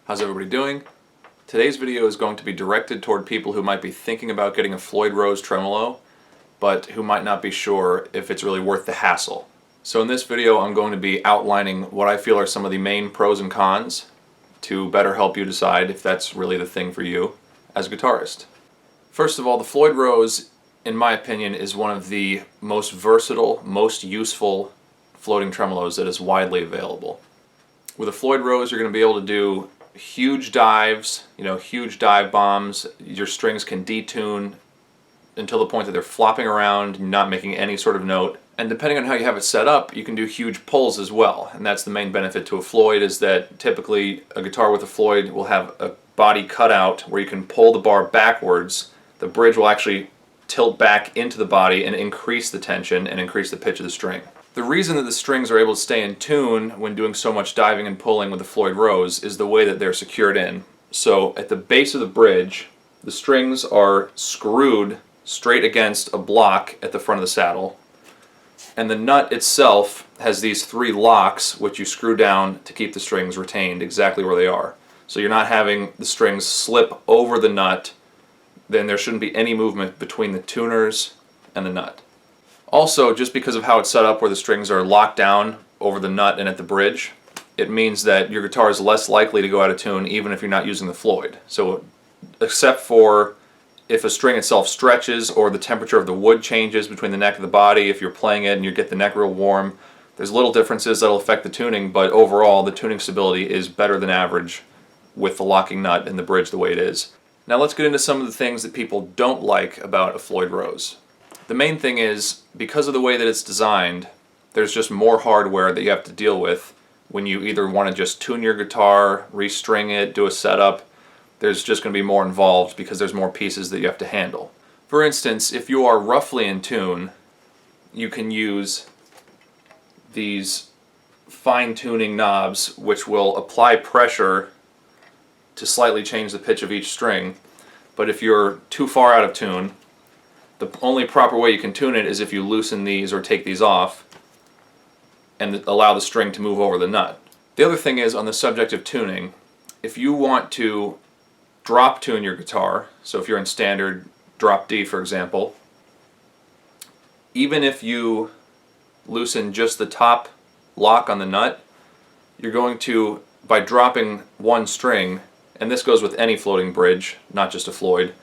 How's everybody doing? Today's video is going to be directed toward people who might be thinking about getting a Floyd Rose tremolo, but who might not be sure if it's really worth the hassle. So in this video I'm going to be outlining what I feel are some of the main pros and cons to better help you decide if that's really the thing for you as a guitarist. First of all, the Floyd Rose, in my opinion, is one of the most versatile, most useful floating tremolos that is widely available. With a Floyd Rose you're going to be able to do huge dives, huge dive bombs. Your strings can detune until the point that they're flopping around, not making any sort of note. And depending on how you have it set up, you can do huge pulls as well. And that's the main benefit to a Floyd, is that typically a guitar with a Floyd will have a body cutout where you can pull the bar backwards. The bridge will actually tilt back into the body and increase the tension and increase the pitch of the string. The reason that the strings are able to stay in tune when doing so much diving and pulling with the Floyd Rose is the way that they're secured in. So at the base of the bridge, the strings are screwed straight against a block at the front of the saddle, and the nut itself has these three locks which you screw down to keep the strings retained exactly where they are. So you're not having the strings slip over the nut, then there shouldn't be any movement between the tuners and the nut. Also, just because of how it's set up where the strings are locked down over the nut and at the bridge, it means that your guitar is less likely to go out of tune even if you're not using the Floyd. So except for if a string itself stretches or the temperature of the wood changes between the neck and the body, if you're playing it and you get the neck real warm, there's little differences that'll affect the tuning, but overall the tuning stability is better than average with the locking nut and the bridge the way it is. Now let's get into some of the things that people don't like about a Floyd Rose. The main thing is, because of the way that it's designed, there's just more hardware that you have to deal with when you either want to just tune your guitar, restring it, do a setup. There's just going to be more involved because there's more pieces that you have to handle. For instance, if you are roughly in tune, you can use these fine-tuning knobs which will apply pressure to slightly change the pitch of each string. But if you're too far out of tune, the only proper way you can tune it is if you loosen these or take these off and allow the string to move over the nut. The other thing is, on the subject of tuning, if you want to drop tune your guitar, so if you're in standard drop D for example, even if you loosen just the top lock on the nut, you're going to, by dropping one string, and this goes with any floating bridge, not just a Floyd,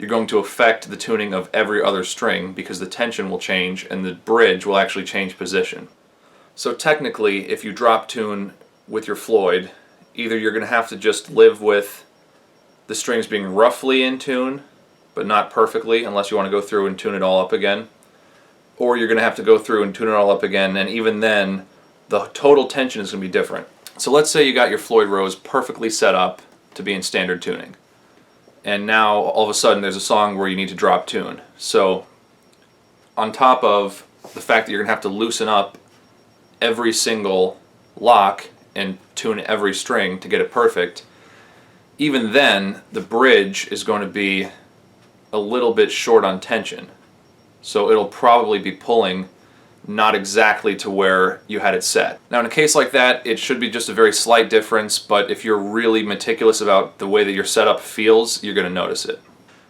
you're going to affect the tuning of every other string because the tension will change and the bridge will actually change position. So technically, if you drop tune with your Floyd, either you're going to have to just live with the strings being roughly in tune, but not perfectly unless you want to go through and tune it all up again, or you're going to have to go through and tune it all up again, and even then the total tension is going to be different. So let's say you got your Floyd Rose perfectly set up to be in standard tuning, and now all of a sudden there's a song where you need to drop tune. So on top of the fact that you're going to have to loosen up every single lock and tune every string to get it perfect, even then the bridge is going to be a little bit short on tension. So it'll probably be pulling not exactly to where you had it set. Now in a case like that, it should be just a very slight difference, but if you're really meticulous about the way that your setup feels, you're going to notice it.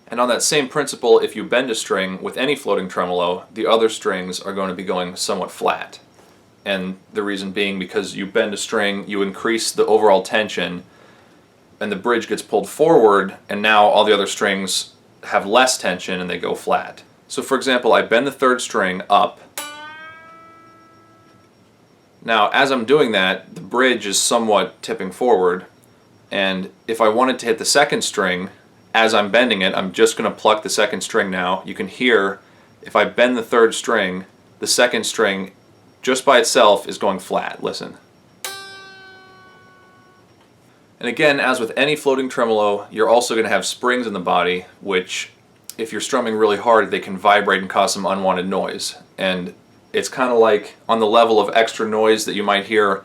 And on that same principle, if you bend a string with any floating tremolo, the other strings are going to be going somewhat flat. And the reason being because you bend a string, you increase the overall tension, and the bridge gets pulled forward, and now all the other strings have less tension and they go flat. So for example, I bend the third string up. Now, as I'm doing that, the bridge is somewhat tipping forward, and if I wanted to hit the second string, as I'm bending it, I'm just going to pluck the second string now. You can hear, if I bend the third string, the second string, just by itself, is going flat. Listen. And again, as with any floating tremolo, you're also going to have springs in the body, which, if you're strumming really hard, they can vibrate and cause some unwanted noise. And it's kind of like on the level of extra noise that you might hear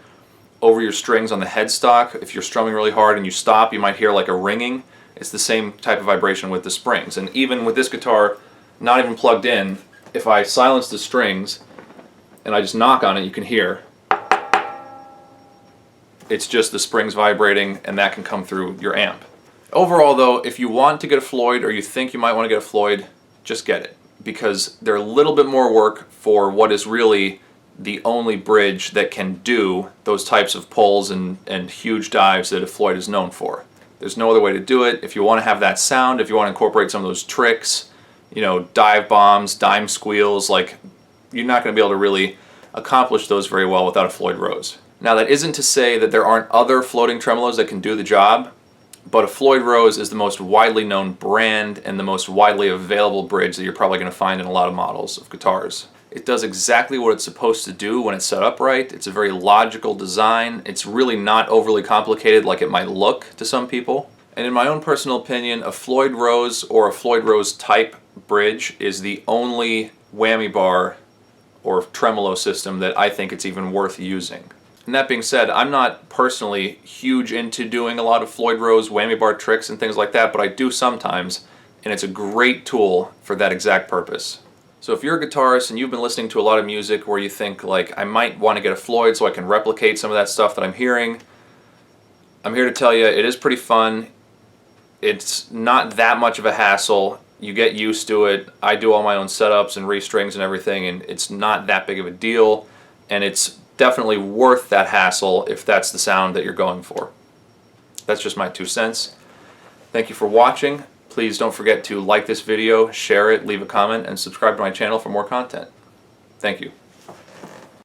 over your strings on the headstock. If you're strumming really hard and you stop, you might hear like a ringing. It's the same type of vibration with the springs. And even with this guitar, not even plugged in, if I silence the strings and I just knock on it, you can hear It's just the springs vibrating, and that can come through your amp. Overall though, if you want to get a Floyd or you think you might want to get a Floyd, just get it. Because they're a little bit more work for what is really the only bridge that can do those types of pulls and huge dives that a Floyd is known for. There's no other way to do it. If you want to have that sound, if you want to incorporate some of those tricks, you know, dive bombs, dime squeals, like, you're not going to be able to really accomplish those very well without a Floyd Rose. Now, that isn't to say that there aren't other floating tremolos that can do the job, but a Floyd Rose is the most widely known brand and the most widely available bridge that you're probably going to find in a lot of models of guitars. It does exactly what it's supposed to do when it's set up right. It's a very logical design. It's really not overly complicated like it might look to some people. And in my own personal opinion, a Floyd Rose or a Floyd Rose type bridge is the only whammy bar or tremolo system that I think it's even worth using. And that being said, I'm not personally huge into doing a lot of Floyd Rose whammy bar tricks and things like that, but I do sometimes, and it's a great tool for that exact purpose. So if you're a guitarist and you've been listening to a lot of music where you think, like, I might want to get a Floyd so I can replicate some of that stuff that I'm hearing, I'm here to tell you it is pretty fun. It's not that much of a hassle. You get used to it. I do all my own setups and restrings and everything, and it's not that big of a deal, and it's definitely worth that hassle if that's the sound that you're going for. That's just my 2 cents. Thank you for watching. Please don't forget to like this video, share it, leave a comment, and subscribe to my channel for more content. Thank you.